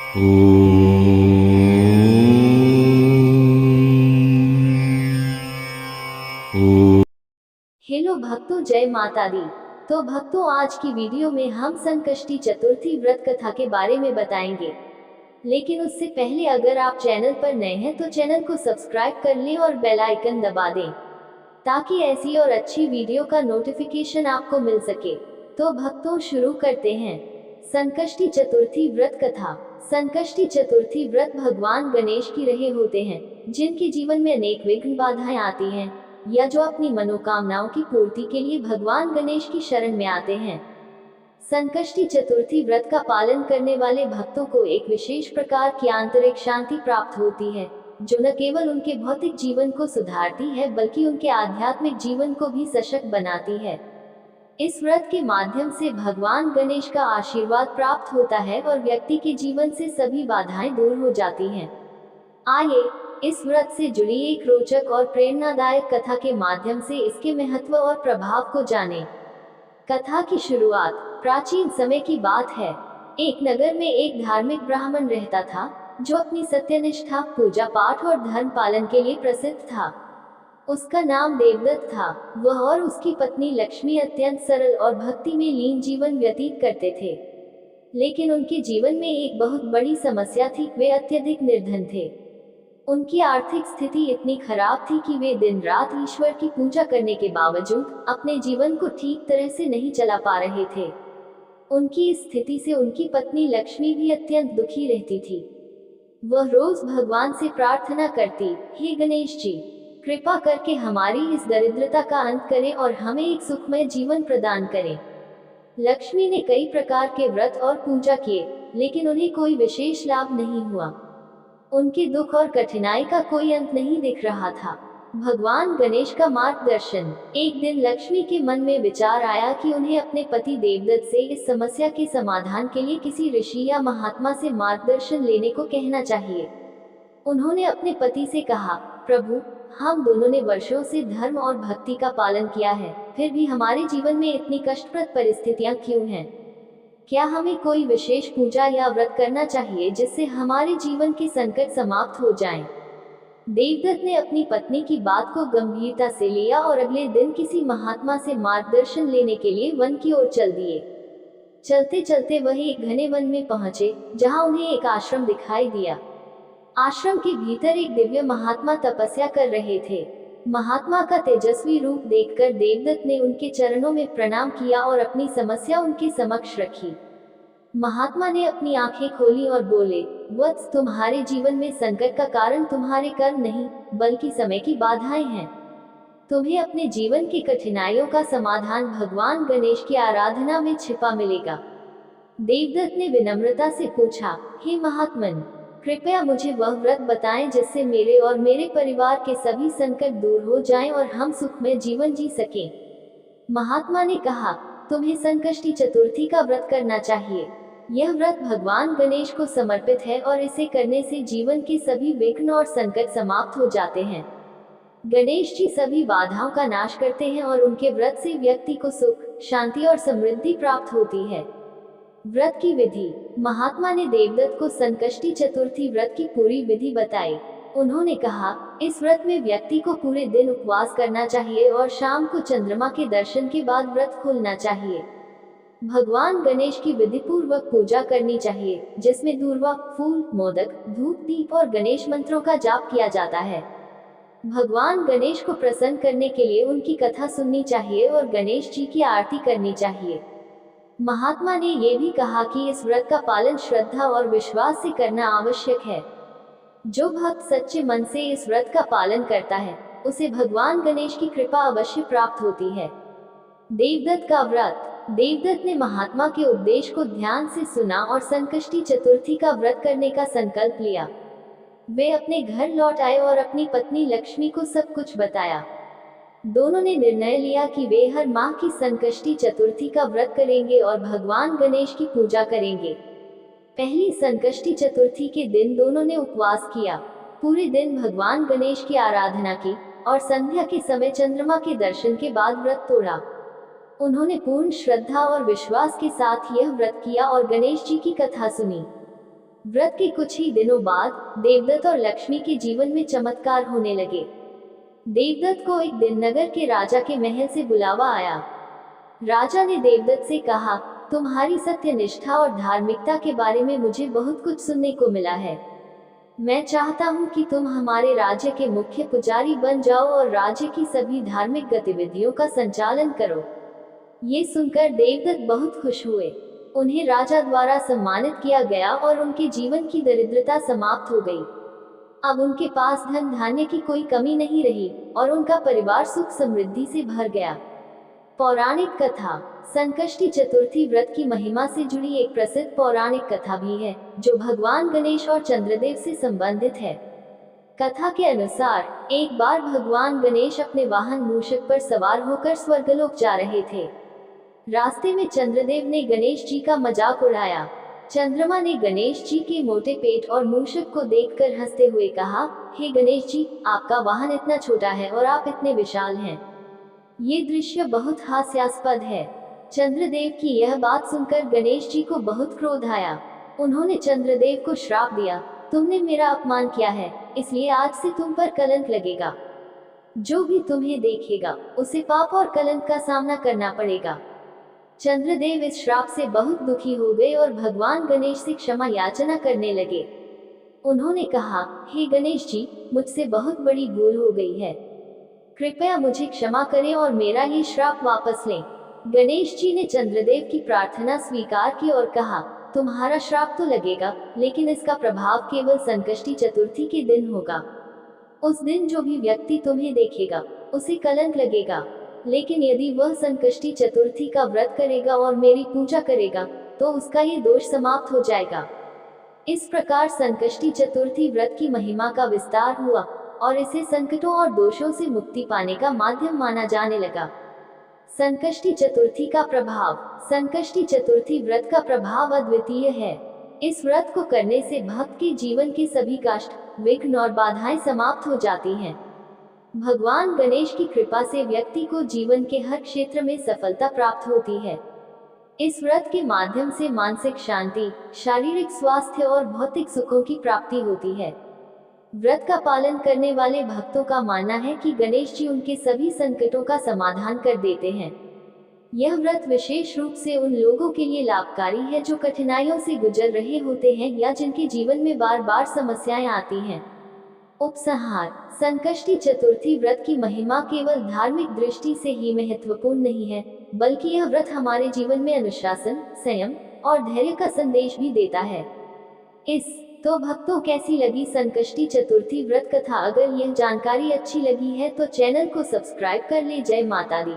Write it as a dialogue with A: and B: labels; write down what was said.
A: Hello भक्तों, जय माता दी। तो भक्तों, आज की वीडियो में हम संकष्टी चतुर्थी व्रत कथा के बारे में बताएंगे। लेकिन उससे पहले अगर आप चैनल पर नए हैं तो चैनल को सब्सक्राइब कर लें और बेल आइकन दबा दें, ताकि ऐसी और अच्छी वीडियो का नोटिफिकेशन आपको मिल सके। तो भक्तों, शुरू करते हैं। संकष्टी चतुर्थी व्रत कथा। संकष्टी चतुर्थी व्रत भगवान गणेश की रहे होते हैं, जिनके जीवन में अनेक विघ्न बाधाएं आती हैं, या जो अपनी मनोकामनाओं की पूर्ति के लिए भगवान गणेश की शरण में आते हैं। संकष्टी चतुर्थी व्रत का पालन करने वाले भक्तों को एक विशेष प्रकार की आंतरिक शांति प्राप्त होती है, जो न केवल उनके भौतिक जीवन को सुधारती है बल्कि उनके आध्यात्मिक जीवन को भी सशक्त बनाती है। इस व्रत के माध्यम से भगवान गणेश का आशीर्वाद प्राप्त होता है और व्यक्ति के जीवन से सभी बाधाएं दूर हो जाती हैं। आइए इस व्रत से जुड़ी एक रोचक और प्रेरणादायक कथा के माध्यम से इसके महत्व और प्रभाव को जानें। कथा की शुरुआत प्राचीन समय की बात है। एक नगर में एक धार्मिक ब्राह्मण रहता था, जो अपनी सत्यनिष्ठा, पूजा पाठ और धर्म पालन के लिए प्रसिद्ध था। उसका नाम देवदत्त था। वह और उसकी पत्नी लक्ष्मी अत्यंत सरल और भक्ति में लीन जीवन व्यतीत करते थे। लेकिन उनके जीवन में एक बहुत बड़ी समस्या थी। वे अत्यधिक निर्धन थे। उनकी आर्थिक स्थिति इतनी खराब थी कि वे दिन रात ईश्वर की पूजा करने के बावजूद अपने जीवन को ठीक तरह से नहीं चला पा रहे थे। उनकी इस स्थिति से उनकी पत्नी लक्ष्मी भी अत्यंत दुखी रहती थी। वह रोज भगवान से प्रार्थना करती, हे गणेश जी, कृपा करके हमारी इस दरिद्रता का अंत करें और हमें एक सुखमय जीवन प्रदान करें। लक्ष्मी ने कई प्रकार के व्रत और पूजा किए, लेकिन उन्हें कोई विशेष लाभ नहीं हुआ। उनके दुख और कठिनाई का कोई अंत नहीं दिख रहा था। भगवान गणेश का मार्गदर्शन। एक दिन लक्ष्मी के मन में विचार आया कि उन्हें अपने पति देवदत्त से इस समस्या के समाधान के लिए किसी ऋषि या महात्मा से मार्गदर्शन लेने को कहना चाहिए। उन्होंने अपने पति से कहा, प्रभु, हम दोनों ने वर्षों से धर्म और भक्ति का पालन किया है, फिर भी हमारे जीवन में इतनी कष्टप्रद परिस्थितियां क्यों हैं? क्या हमें कोई विशेष पूजा या व्रत करना चाहिए जिससे हमारे जीवन के संकट समाप्त हो जाएं? देवदत्त ने अपनी पत्नी की बात को गंभीरता से लिया और अगले दिन किसी महात्मा से मार्गदर्शन लेने के लिए वन की ओर चल दिए। चलते चलते वह एक घने वन में पहुंचे, जहां उन्हें एक आश्रम दिखाई दिया। आश्रम के भीतर एक दिव्य महात्मा तपस्या कर रहे थे। महात्मा का तेजस्वी रूप देखकर देवदत्त ने उनके चरणों में प्रणाम किया और अपनी समस्या उनके समक्ष रखी। महात्मा ने अपनी आंखें खोली और बोले, वत्स, तुम्हारे जीवन में संकट का कारण तुम्हारे कर्म नहीं, बल्कि समय की बाधाएं हैं। तुम्हें अपने जीवन की कठिनाइयों का समाधान भगवान गणेश की आराधना में छिपा मिलेगा। देवदत्त ने विनम्रता से पूछा, हे महात्मन, कृपया मुझे वह व्रत बताएं जिससे मेरे और मेरे परिवार के सभी संकट दूर हो जाएं और हम सुखमय जीवन जी सकें। महात्मा ने कहा, तुम्हें संकष्टी चतुर्थी का व्रत करना चाहिए। यह व्रत भगवान गणेश को समर्पित है और इसे करने से जीवन के सभी विघ्न और संकट समाप्त हो जाते हैं। गणेश जी सभी बाधाओं का नाश करते हैं और उनके व्रत से व्यक्ति को सुख, शांति और समृद्धि प्राप्त होती है। व्रत की विधि। महात्मा ने देवदत्त को संकष्टी चतुर्थी व्रत की पूरी विधि बताई। उन्होंने कहा, इस व्रत में व्यक्ति को पूरे दिन उपवास करना चाहिए और शाम को चंद्रमा के दर्शन के बाद व्रत खोलना चाहिए। भगवान गणेश की विधि पूर्वक पूजा करनी चाहिए, जिसमें दूर्वा, फूल, मोदक, धूप, दीप और गणेश मंत्रों का जाप किया जाता है। भगवान गणेश को प्रसन्न करने के लिए उनकी कथा सुननी चाहिए और गणेश जी की आरती करनी चाहिए। महात्मा ने यह भी कहा कि इस व्रत का पालन श्रद्धा और विश्वास से करना आवश्यक है। जो भक्त सच्चे मन से इस व्रत का पालन करता है, उसे भगवान गणेश की कृपा अवश्य प्राप्त होती है। देवदत्त का व्रत। देवदत्त ने महात्मा के उपदेश को ध्यान से सुना और संकष्टी चतुर्थी का व्रत करने का संकल्प लिया। वे अपने घर लौट आए और अपनी पत्नी लक्ष्मी को सब कुछ बताया। दोनों ने निर्णय लिया कि वे हर माह की संकष्टी चतुर्थी का व्रत करेंगे और भगवान गणेश की पूजा करेंगे। पहली संकष्टी चतुर्थी के दिन दोनों ने उपवास किया। पूरे दिन भगवान गणेश की आराधना की और संध्या के समय चंद्रमा के दर्शन के बाद व्रत तोड़ा। उन्होंने पूर्ण श्रद्धा और विश्वास के साथ यह व्रत किया और गणेश जी की कथा सुनी। व्रत के कुछ ही दिनों बाद देवदत्त और लक्ष्मी के जीवन में चमत्कार होने लगे। देवदत्त को एक दिन नगर के राजा के महल से बुलावा आया। राजा ने देवदत्त से कहा, तुम्हारी सत्यनिष्ठा और धार्मिकता के बारे में मुझे बहुत कुछ सुनने को मिला है। मैं चाहता हूँ कि तुम हमारे राज्य के मुख्य पुजारी बन जाओ और राज्य की सभी धार्मिक गतिविधियों का संचालन करो। ये सुनकर देवदत्त बहुत खुश हुए। उन्हें राजा द्वारा सम्मानित किया गया और उनके जीवन की दरिद्रता समाप्त हो गई। अब उनके पास धन धान्य की कोई कमी नहीं रही और उनका परिवार सुख समृद्धि से भर गया। पौराणिक कथा। संकष्टी चतुर्थी व्रत की महिमा से जुड़ी एक प्रसिद्ध पौराणिक कथा भी है, जो भगवान गणेश और चंद्रदेव से संबंधित है। कथा के अनुसार एक बार भगवान गणेश अपने वाहन मूषक पर सवार होकर स्वर्गलोक जा रहे थे। रास्ते में चंद्रदेव ने गणेश जी का मजाक उड़ाया। चंद्रमा ने गणेश जी के मोटे पेट और मूषक को देखकर हंसते हुए कहा, हे गणेश जी, आपका वाहन इतना छोटा है और आप इतने विशाल हैं। ये दृश्य बहुत हास्यास्पद है। चंद्रदेव की यह बात सुनकर गणेश जी को बहुत क्रोध आया। उन्होंने चंद्रदेव को श्राप दिया, तुमने मेरा अपमान किया है, इसलिए आज से तुम पर कलंक लगेगा। जो भी तुम्हें देखेगा उसे पाप और कलंक का सामना करना पड़ेगा। चंद्रदेव इस श्राप से बहुत दुखी हो गए और भगवान गणेश से क्षमा याचना करने लगे। उन्होंने कहा, हे गणेश जी, मुझसे बहुत बड़ी भूल हो गई है, कृपया मुझे क्षमा करें और मेरा ये श्राप वापस लें। गणेश जी ने चंद्रदेव की प्रार्थना स्वीकार की और कहा, तुम्हारा श्राप तो लगेगा, लेकिन इसका प्रभाव केवल संकष्टी चतुर्थी के दिन होगा। उस दिन जो भी व्यक्ति तुम्हें देखेगा उसे कलंक लगेगा, लेकिन यदि वह संकष्टी चतुर्थी का व्रत करेगा और मेरी पूजा करेगा तो उसका ये दोष समाप्त हो जाएगा। इस प्रकार संकष्टी चतुर्थी व्रत की महिमा का विस्तार हुआ और इसे संकटों और दोषों से मुक्ति पाने का माध्यम माना जाने लगा। संकष्टी चतुर्थी का प्रभाव। संकष्टी चतुर्थी व्रत का प्रभाव अद्वितीय है। इस व्रत को करने से भक्त के जीवन के सभी कष्ट, विघ्न और बाधाएं समाप्त हो जाती हैं। भगवान गणेश की कृपा से व्यक्ति को जीवन के हर क्षेत्र में सफलता प्राप्त होती है। इस व्रत के माध्यम से मानसिक शांति, शारीरिक स्वास्थ्य और भौतिक सुखों की प्राप्ति होती है। व्रत का पालन करने वाले भक्तों का मानना है कि गणेश जी उनके सभी संकटों का समाधान कर देते हैं। यह व्रत विशेष रूप से उन लोगों के लिए लाभकारी है जो कठिनाइयों से गुजर रहे होते हैं या जिनके जीवन में बार बार समस्याएं आती हैं। उपसंहार। संकष्टी चतुर्थी व्रत की महिमा केवल धार्मिक दृष्टि से ही महत्वपूर्ण नहीं है, बल्कि यह व्रत हमारे जीवन में अनुशासन, संयम और धैर्य का संदेश भी देता है। तो भक्तों, कैसी लगी संकष्टी चतुर्थी व्रत कथा? अगर यह जानकारी अच्छी लगी है तो चैनल को सब्सक्राइब कर ले। जय माता दी।